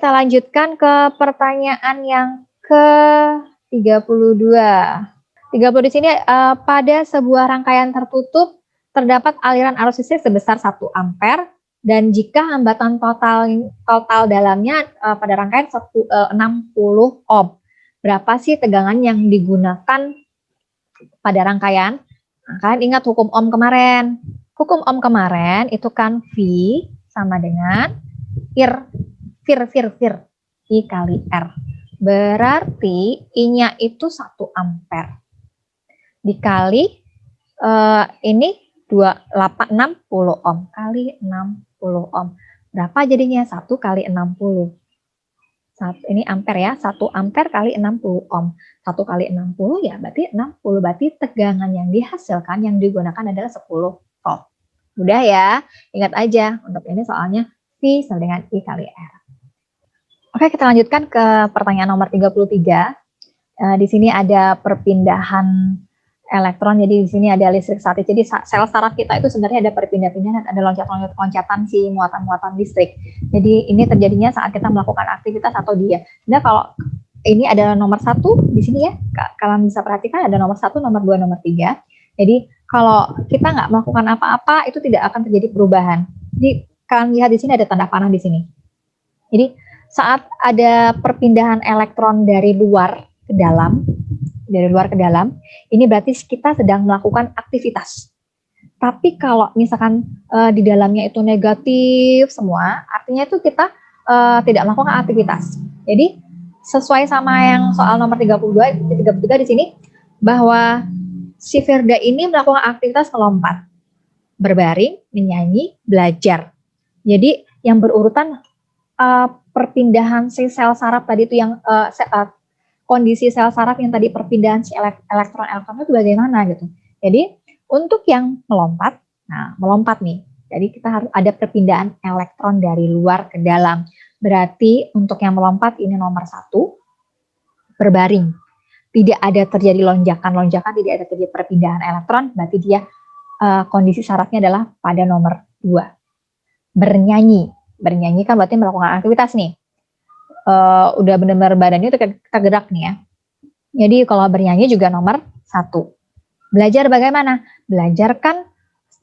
kita lanjutkan ke pertanyaan yang ke-32. 30 di sini, pada sebuah rangkaian tertutup terdapat aliran arus listrik sebesar 1 ampere dan jika hambatan total dalamnya pada rangkaian 60 ohm. Berapa sih tegangan yang digunakan pada rangkaian? Nah, kalian ingat hukum ohm kemarin. Hukum ohm kemarin itu kan V sama dengan I kali R. Berarti I-nya itu 1 ampere. Dikali ini 60 ohm kali 60 ohm. Berapa jadinya? 1 kali 60. Ini ampere ya, 1 ampere kali 60 ohm. 1 kali 60 ya berarti 60. Berarti tegangan yang dihasilkan yang digunakan adalah 10 volt. Mudah ya, ingat aja untuk ini soalnya V sama dengan I kali R. Oke, kita lanjutkan ke pertanyaan nomor 33. Di sini ada perpindahan elektron, jadi di sini ada listrik statis. Jadi sel saraf kita itu sebenarnya ada perpindah-pindahan, ada loncatan si muatan-muatan listrik. Jadi ini terjadinya saat kita melakukan aktivitas atau dia. Nah, kalau ini ada nomor 1 di sini ya, kalian bisa perhatikan ada nomor 1, nomor 2, nomor 3. Jadi kalau kita nggak melakukan apa-apa itu tidak akan terjadi perubahan. Jadi kalian lihat di sini ada tanda panah di sini. Jadi saat ada perpindahan elektron dari luar ke dalam, ini berarti kita sedang melakukan aktivitas. Tapi kalau misalkan di dalamnya itu negatif semua, artinya itu kita tidak melakukan aktivitas. Jadi sesuai sama yang soal nomor 33 di sini, bahwa si Firda ini melakukan aktivitas melompat, berbaring, menyanyi, belajar. Jadi yang berurutan perpindahan si sel saraf tadi itu yang kondisi sel saraf yang tadi perpindahan si elektron itu bagaimana gitu. Jadi untuk yang melompat, nah melompat nih. Jadi kita harus ada perpindahan elektron dari luar ke dalam. Berarti untuk yang melompat ini nomor 1, berbaring. Tidak ada terjadi lonjakan-lonjakan, tidak ada terjadi perpindahan elektron, berarti dia kondisi sarafnya adalah pada nomor 2. Bernyanyi kan berarti melakukan aktivitas nih. Udah benar-benar badannya itu kita gerak nih ya. Jadi kalau bernyanyi juga nomor 1. Belajar bagaimana? Belajar kan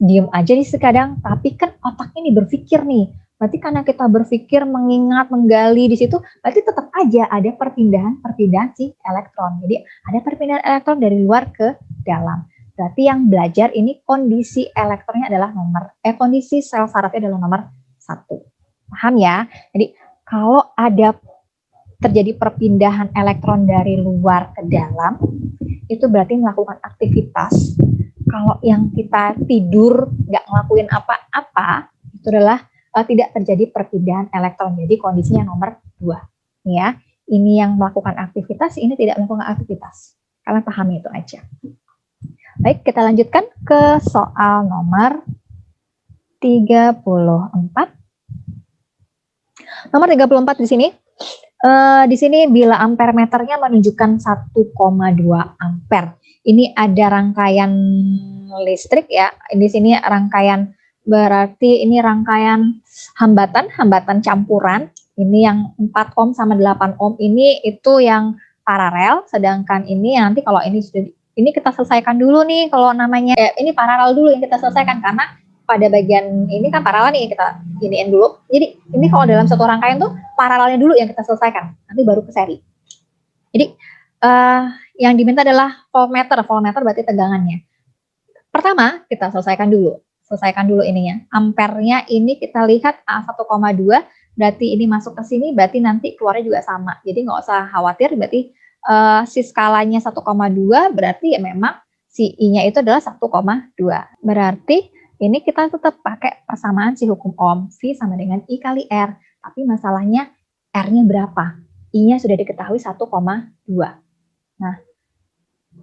diem aja nih sekadang, tapi kan otaknya nih berpikir nih. Berarti karena kita berpikir, mengingat, menggali di situ, berarti tetap aja ada perpindahan si elektron. Jadi ada perpindahan elektron dari luar ke dalam. Berarti yang belajar ini kondisi elektronnya adalah kondisi sel sarafnya adalah nomor 1. Paham ya? Jadi kalau ada terjadi perpindahan elektron dari luar ke dalam, itu berarti melakukan aktivitas. Kalau yang kita tidur, nggak ngelakuin apa-apa, itu adalah tidak terjadi perpindahan elektron. Jadi kondisinya nomor 2. Ya, ini yang melakukan aktivitas, ini tidak melakukan aktivitas. Kalian pahami itu aja. Baik, kita lanjutkan ke soal nomor 34. Nomor 34 di sini. Di sini bila ampere meternya menunjukkan 1,2 ampere. Ini ada rangkaian listrik ya. Di sini rangkaian, berarti ini rangkaian hambatan campuran. Ini yang 4 ohm sama 8 ohm ini itu yang paralel, sedangkan ini nanti kalau ini sudah kita selesaikan dulu nih kalau namanya ini paralel dulu yang kita selesaikan karena pada bagian ini kan paralel nih, kita iniin dulu. Jadi ini kalau dalam satu rangkaian tuh paralelnya dulu yang kita selesaikan, nanti baru ke seri. Jadi yang diminta adalah voltmeter berarti tegangannya. Pertama kita selesaikan dulu ininya. Ampernya ini kita lihat 1,2, berarti ini masuk ke sini, berarti nanti keluarnya juga sama. Jadi nggak usah khawatir, berarti si skalanya 1,2 berarti ya memang si I-nya itu adalah 1,2. Berarti ini kita tetap pakai persamaan si hukum ohm, V sama dengan I kali R. Tapi masalahnya R-nya berapa? I-nya sudah diketahui 1,2. Nah,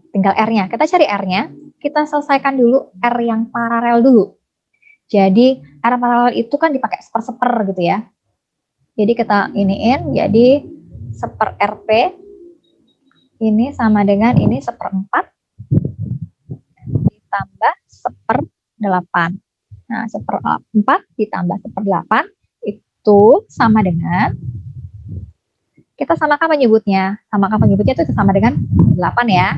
tinggal R-nya. Kita cari R-nya, kita selesaikan dulu R yang paralel dulu. Jadi R paralel itu kan dipakai seper-seper gitu ya. Jadi kita iniin, jadi seper RP, ini sama dengan ini 1/4, ditambah 1/8. Nah, 1/4 ditambah 1/8 itu sama dengan kita samakan penyebutnya. Samakan penyebutnya itu sama dengan 8 ya.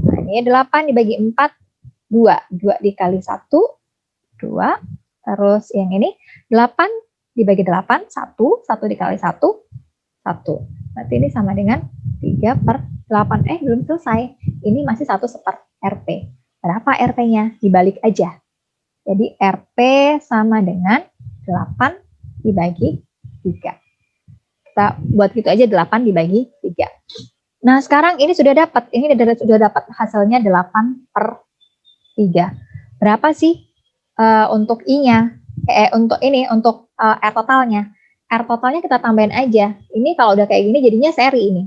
Nah, ini 8 dibagi 4, 2. 2 dikali 1, 2. Terus yang ini 8 dibagi 8, 1. 1 dikali 1, 1. Berarti ini sama dengan 3/8. Belum selesai. Ini masih 1/RP. Berapa RP-nya? Dibalik aja. Jadi RP sama dengan 8 dibagi 3. Kita buat gitu aja, 8 dibagi 3. Nah, sekarang ini sudah dapat. Ini sudah dapat hasilnya 8/3. Berapa sih untuk I-nya? Untuk R totalnya. R totalnya kita tambahin aja. Ini kalau udah kayak gini jadinya seri ini.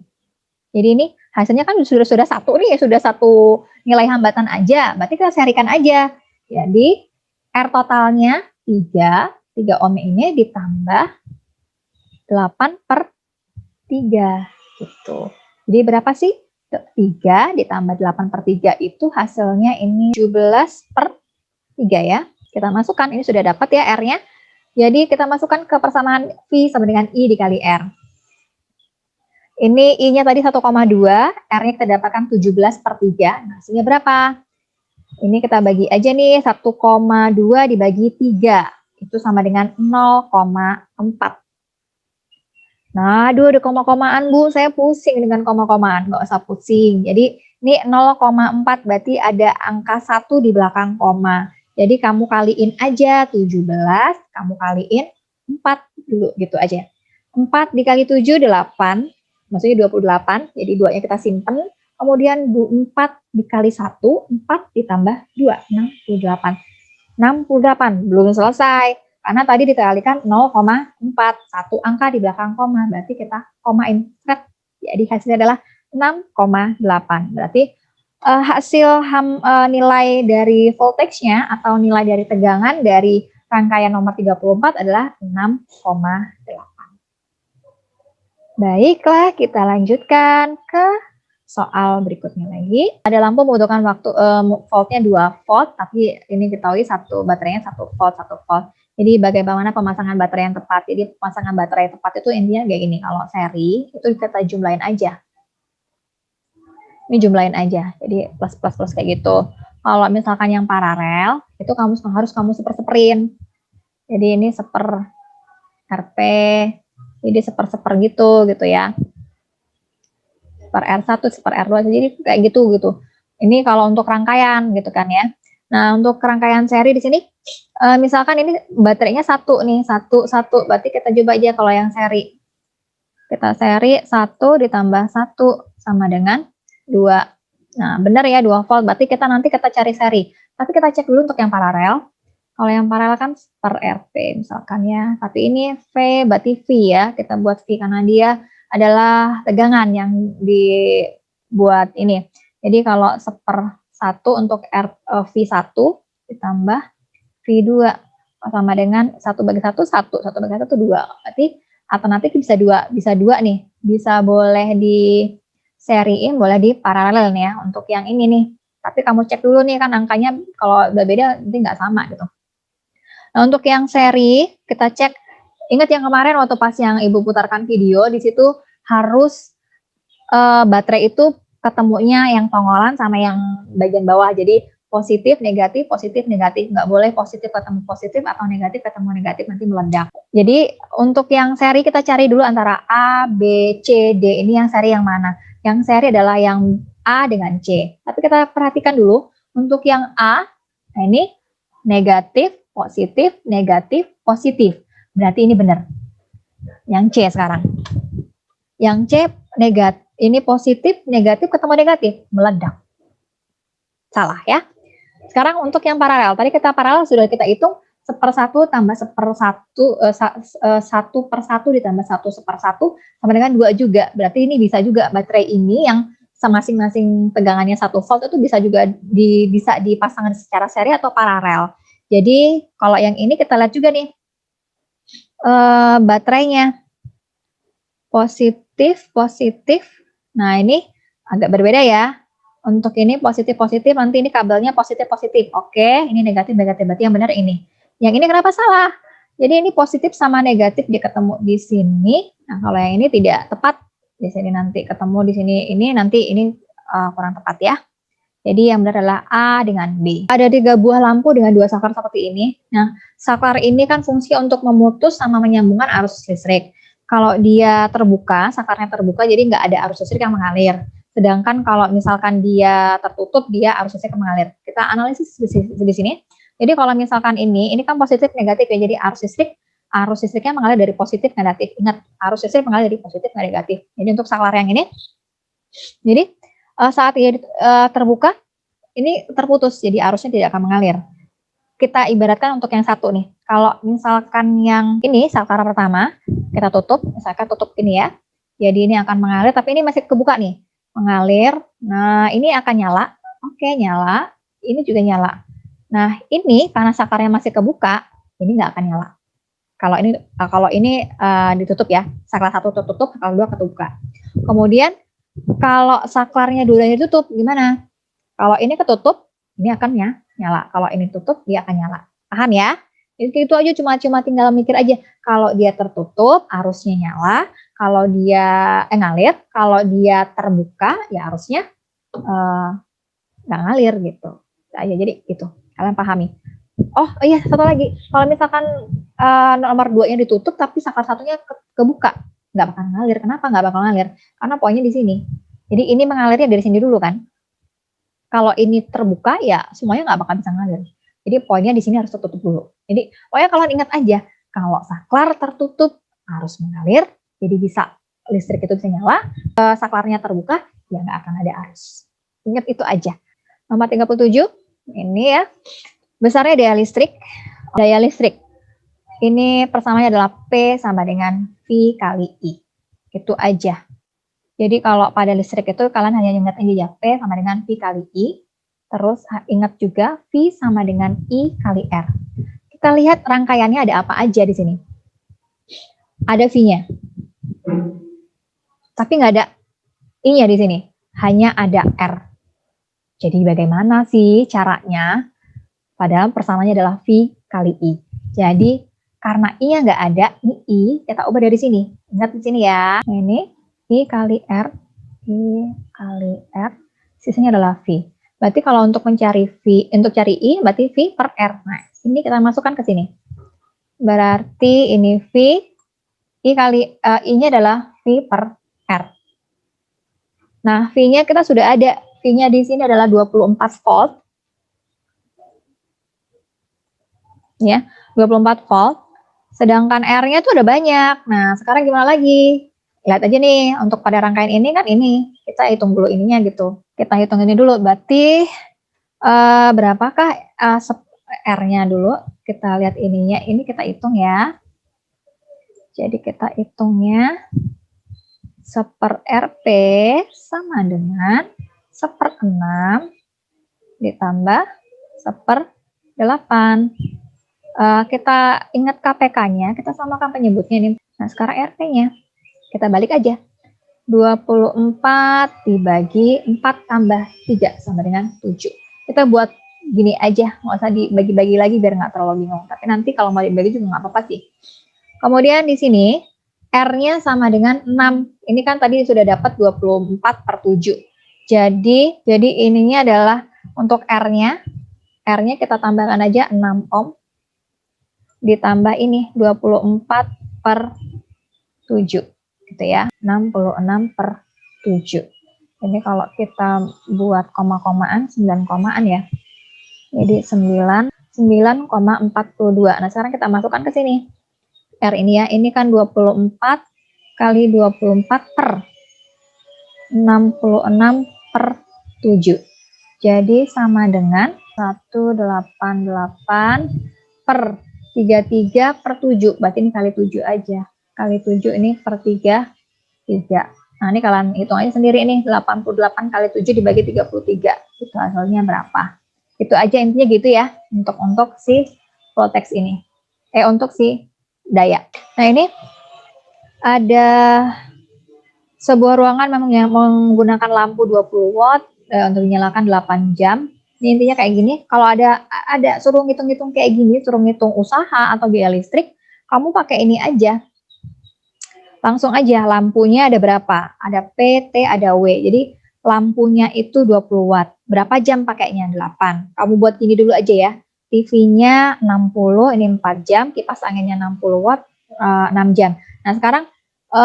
Jadi ini hasilnya kan sudah satu nih, sudah satu nilai hambatan aja. Berarti kita serikan aja. Jadi R totalnya 3 ohm ini ditambah 8/3 gitu. Jadi berapa sih? 3 ditambah 8/3 itu hasilnya ini 17/3 ya. Kita masukkan, ini sudah dapat ya R-nya. Jadi kita masukkan ke persamaan V sama dengan I dikali R. Ini I-nya tadi 1,2, R-nya kita dapatkan 17/3. Nah, hasilnya berapa? Ini kita bagi aja nih, 1,2 dibagi 3. Itu sama dengan 0,4. Nah, aduh ada koma-komaan Bu, saya pusing dengan koma-komaan, nggak usah pusing. Jadi ini 0,4 berarti ada angka 1 di belakang koma. Jadi kamu kaliin aja 17, kamu kaliin 4 dulu gitu aja. 4 dikali 7, 8, maksudnya 28, jadi 2-nya kita simpen. Kemudian 4 dikali 1, 4 ditambah 2, 68. 68, belum selesai. Karena tadi dikalikan 0,4, satu angka di belakang koma, berarti kita komain. Jadi hasilnya adalah 6,8. Berarti hasil nilai dari voltage-nya atau nilai dari tegangan dari rangkaian nomor 34 adalah 6,8. Baiklah, kita lanjutkan ke soal berikutnya lagi. Ada lampu membutuhkan waktu voltnya 2 volt, tapi ini ketahui baterainya 1 volt, 1 volt. Jadi bagaimana pemasangan baterai yang tepat? Jadi pemasangan baterai yang tepat itu intinya kayak gini. Kalau seri itu kita jumlahin aja. Ini jumlahin aja. Jadi plus kayak gitu. Kalau misalkan yang paralel itu harus kamu seper-seperin. Jadi ini seper RP, jadi seper gitu ya. Seper R1, seper R2, jadi kayak gitu. Ini kalau untuk rangkaian gitu kan ya. Nah, untuk rangkaian seri di sini misalkan ini baterainya 1 nih, 1 berarti kita coba aja kalau yang seri. Kita seri 1 ditambah 1 sama dengan 2. Nah, benar ya 2 volt, berarti nanti kita cari seri. Tapi kita cek dulu untuk yang paralel. Kalau yang paralel kan per RP misalkan ya. Tapi ini V berarti V ya. Kita buat V karena dia adalah tegangan yang dibuat ini. Jadi kalau 1/1 untuk V1 ditambah V2 sama dengan 1 bagi 1, 1 bagi 1 2. Berarti alternatif bisa 2 nih. Bisa boleh di seriin, boleh di paralel nih ya untuk yang ini nih. Tapi kamu cek dulu nih kan angkanya kalau udah beda nanti nggak sama gitu. Nah, untuk yang seri kita cek, ingat yang kemarin waktu pas yang Ibu putarkan video, di situ harus baterai itu ketemunya yang tonggolan sama yang bagian bawah. Jadi positif, negatif, nggak boleh positif ketemu positif atau negatif ketemu negatif, nanti meledak. Jadi untuk yang seri kita cari dulu antara A, B, C, D, ini yang seri yang mana? Yang seri adalah yang A dengan C. Tapi kita perhatikan dulu untuk yang A, nah ini negatif, positif, negatif, positif. Berarti ini benar. Yang C sekarang. Yang C negatif, ini positif, negatif ketemu negatif, meledak. Salah ya. Sekarang untuk yang paralel, tadi kita paralel sudah kita hitung 1/1 tambah 1/1 ditambah 1/1 sama dengan 2 juga. Berarti ini bisa juga baterai ini yang masing-masing tegangannya 1 volt itu bisa juga bisa dipasangkan secara seri atau paralel. Jadi kalau yang ini kita lihat juga nih baterainya positif. Nah ini agak berbeda ya. Untuk ini positif, nanti ini kabelnya positif. Oke, ini negatif. Berarti yang benar ini. Yang ini kenapa salah? Jadi ini positif sama negatif dia ketemu di sini. Nah kalau yang ini tidak tepat Di sini nanti ketemu di sini ini nanti ini kurang tepat ya. Jadi yang benar adalah A dengan B. Ada 3 buah lampu dengan 2 saklar seperti ini. Nah, saklar ini kan fungsi untuk memutus sama menyambungkan arus listrik. Kalau dia terbuka, saklarnya terbuka, jadi nggak ada arus listrik yang mengalir. Sedangkan kalau misalkan dia tertutup, dia arus listrik mengalir. Kita analisis di sini. Jadi kalau misalkan ini kan positif negatif ya. Jadi arus listriknya mengalir dari positif negatif. Ingat, arus listrik mengalir dari positif ke negatif. Jadi untuk saklar yang ini, jadi saat ia terbuka, ini terputus, jadi arusnya tidak akan mengalir. Kita ibaratkan untuk yang satu nih, kalau misalkan yang ini saklar pertama, kita tutup, misalkan tutup ini ya, jadi ini akan mengalir, tapi ini masih kebuka nih, mengalir, nah ini akan nyala, oke nyala, ini juga nyala. Nah ini karena saklarnya masih kebuka, ini nggak akan nyala. Kalau ini ditutup ya, saklar satu tertutup, saklar dua kebuka. Kemudian kalau saklarnya dua-duanya ditutup, gimana? Kalau ini ketutup, ini akan nyala. Kalau ini tutup, dia akan nyala. Paham ya? Itu aja, cuma tinggal mikir aja. Kalau dia tertutup, arusnya nyala. Kalau dia ngalir, kalau dia terbuka, ya arusnya nggak ngalir gitu. Nah, ya, jadi gitu. Kalian pahami. Oh iya, satu lagi. Kalau misalkan nomor 2-nya ditutup, tapi saklar satunya kebuka, nggak bakal ngalir. Kenapa nggak bakal ngalir? Karena poinnya di sini. Jadi ini mengalirnya dari sini dulu kan. Kalau ini terbuka ya semuanya nggak bakal bisa ngalir. Jadi poinnya di sini harus tertutup dulu. Jadi pokoknya kalian ingat aja, kalau saklar tertutup harus mengalir, jadi bisa listrik itu bisa nyala. Saklarnya terbuka ya nggak akan ada arus. Ingat itu aja. Nomor 37 ini ya, besarnya daya listrik. Daya listrik ini persamanya adalah P sama dengan V kali I. Itu aja. Jadi kalau pada listrik itu kalian hanya ingat aja ya, P sama dengan V kali I. Terus ingat juga V sama dengan I kali R. Kita lihat rangkaiannya ada apa aja di sini. Ada V-nya. Tapi nggak ada I-nya di sini. Hanya ada R. Jadi bagaimana sih caranya? Padahal persamanya adalah V kali I. Jadi karena I-nya nggak ada, I kita ubah dari sini. Ingat di sini ya. Nah, ini I kali R, I kali R, sisanya adalah V. Berarti kalau untuk mencari V, untuk cari I, berarti V per R. Nah, ini kita masukkan ke sini. Berarti ini V, I kali, I-nya adalah V per R. Nah, V-nya kita sudah ada. V-nya di sini adalah 24 volt. Ya, 24 volt. Sedangkan R-nya tuh ada banyak. Nah, sekarang gimana lagi? Lihat aja nih, untuk pada rangkaian ini kan ini. Kita hitung dulu ininya gitu. Kita hitung ini dulu. Berarti berapakah R-nya dulu? Kita lihat ininya. Ini kita hitung ya. Jadi kita hitungnya 1/RP sama dengan 1/6 ditambah 1/8. Kita ingat KPK-nya, kita samakan penyebutnya ini. Nah, sekarang RT-nya. Kita balik aja. 24 dibagi 4 tambah 3 sama dengan 7. Kita buat gini aja, nggak usah dibagi-bagi lagi biar nggak terlalu bingung. Tapi nanti kalau mau dibagi juga nggak apa-apa sih. Kemudian di sini, R-nya sama dengan 6. Ini kan tadi sudah dapat 24/7. Jadi ininya adalah untuk R-nya kita tambahkan aja 6 ohm. Ditambah ini 24/7 gitu ya, 66/7. Ini kalau kita buat koma-komaan 9 komaan ya, jadi 9,42. Nah sekarang kita masukkan ke sini R ini ya, ini kan 24 kali 24 per 66/7, jadi sama dengan 188 per 33/7, berarti ini kali 7 aja. Kali 7 ini per 3. Nah, ini kalian hitung aja sendiri nih, 88 kali 7 dibagi 33. Itu hasilnya berapa? Itu aja intinya gitu ya, untuk si voltex ini. Untuk si daya. Nah, ini ada sebuah ruangan memang yang menggunakan lampu 20 watt untuk dinyalakan 8 jam. Ini intinya kayak gini, kalau ada suruh ngitung-ngitung kayak gini, suruh ngitung usaha atau biaya listrik, kamu pakai ini aja. Langsung aja, lampunya ada berapa? Ada P, T, ada W. Jadi lampunya itu 20 watt. Berapa jam pakainya? 8. Kamu buat gini dulu aja ya. TV-nya 60, ini 4 jam. Kipas anginnya 60 watt, 6 jam. Nah sekarang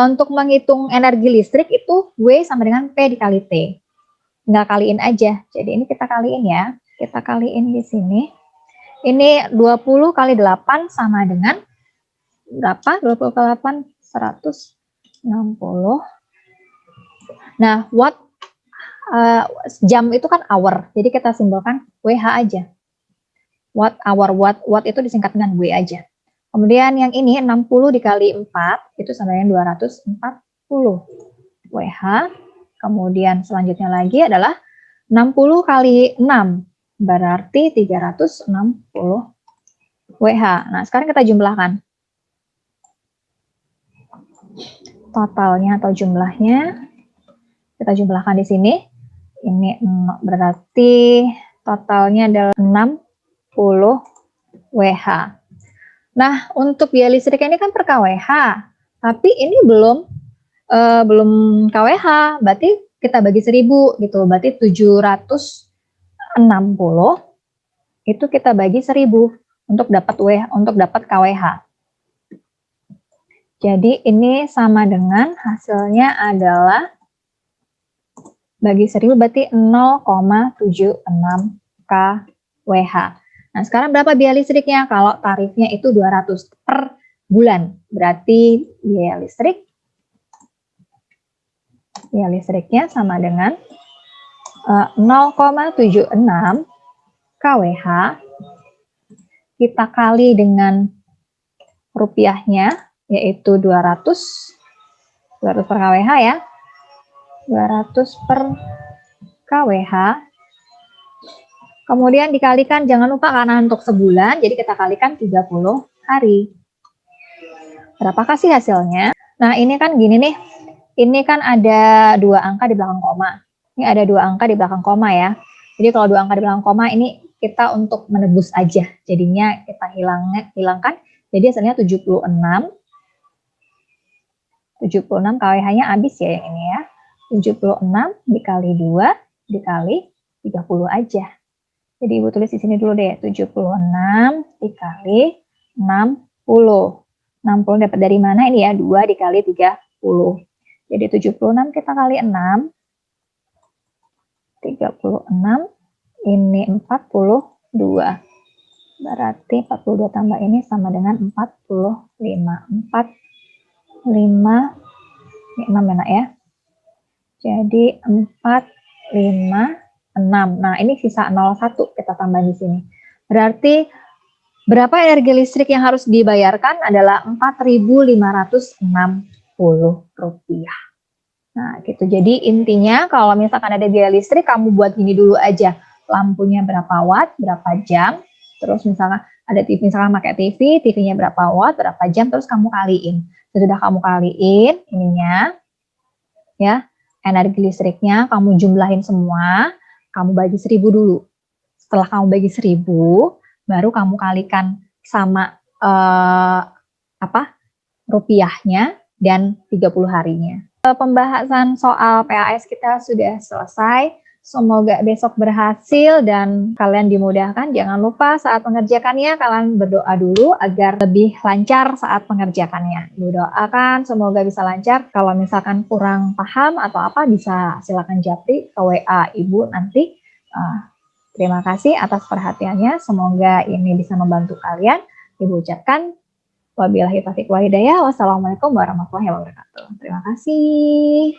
untuk menghitung energi listrik itu W sama dengan P dikali T. Tinggal kaliin aja. Jadi ini kita kaliin ya. Kita kaliin di sini. Ini 20 kali 8 sama dengan berapa? 20 kali 8, 160. Nah, watt jam itu kan hour. Jadi kita simbolkan WH aja. Watt hour, watt itu disingkat dengan W aja. Kemudian yang ini 60 dikali 4 itu sama dengan 240 WH. Kemudian selanjutnya lagi adalah 60 kali 6 berarti 360 WH. Nah, sekarang kita jumlahkan. Totalnya atau jumlahnya kita jumlahkan di sini. Ini berarti totalnya adalah 60 WH. Nah, untuk biaya listrik ini kan per kWh, tapi ini belum kWh, berarti kita bagi 1000 gitu, berarti 760 itu kita bagi 1000 untuk dapat kWh. Jadi ini sama dengan hasilnya adalah bagi 1000 berarti 0,76 kWh. Nah sekarang berapa biaya listriknya? Kalau tarifnya itu 200 per bulan, berarti biaya listriknya sama dengan 0,76 kWh kita kali dengan rupiahnya, yaitu 200 per kWh ya, 200 per kWh, kemudian dikalikan, jangan lupa karena untuk sebulan, jadi kita kalikan 30 hari. Berapakah sih hasilnya? Nah ini kan gini nih, ini kan ada 2 angka di belakang koma, ini ada 2 angka di belakang koma ya, jadi kalau 2 angka di belakang koma ini kita untuk menebus aja, jadinya kita hilangkan, jadi hasilnya 76 kWh-nya habis ya yang ini ya. 76 dikali 2 dikali 30 aja. Jadi Ibu tulis di sini dulu deh. 76 dikali 60. 60 dapat dari mana ini ya? 2 dikali 30. Jadi 76 kita kali 6. 36 ini 42. Berarti 42 tambah ini sama dengan 45. 5, ini 6 enak ya. Jadi 4, 5, 6. Nah ini sisa 01 kita tambah di sini. Berarti berapa energi listrik yang harus dibayarkan adalah Rp4.560. Nah gitu. Jadi intinya kalau misalkan ada biaya listrik, kamu buat gini dulu aja. Lampunya berapa watt, berapa jam. Terus misalkan ada TV, misalkan pakai TV, TV-nya berapa watt, berapa jam, terus kamu kaliin. Sesudah kamu kaliin ininya, ya energi listriknya, kamu jumlahin semua, kamu bagi 1000 dulu. Setelah kamu bagi 1000, baru kamu kalikan sama rupiahnya dan 30 harinya. Pembahasan soal PAS kita sudah selesai. Semoga besok berhasil dan kalian dimudahkan. Jangan lupa saat mengerjakannya kalian berdoa dulu agar lebih lancar saat mengerjakannya. Doakan semoga bisa lancar. Kalau misalkan kurang paham atau apa bisa silakan japri ke WA Ibu nanti. Terima kasih atas perhatiannya. Semoga ini bisa membantu kalian. Ibu ucapkan wabillahi taufiq wal hidayah. Wassalamualaikum warahmatullahi wabarakatuh. Terima kasih.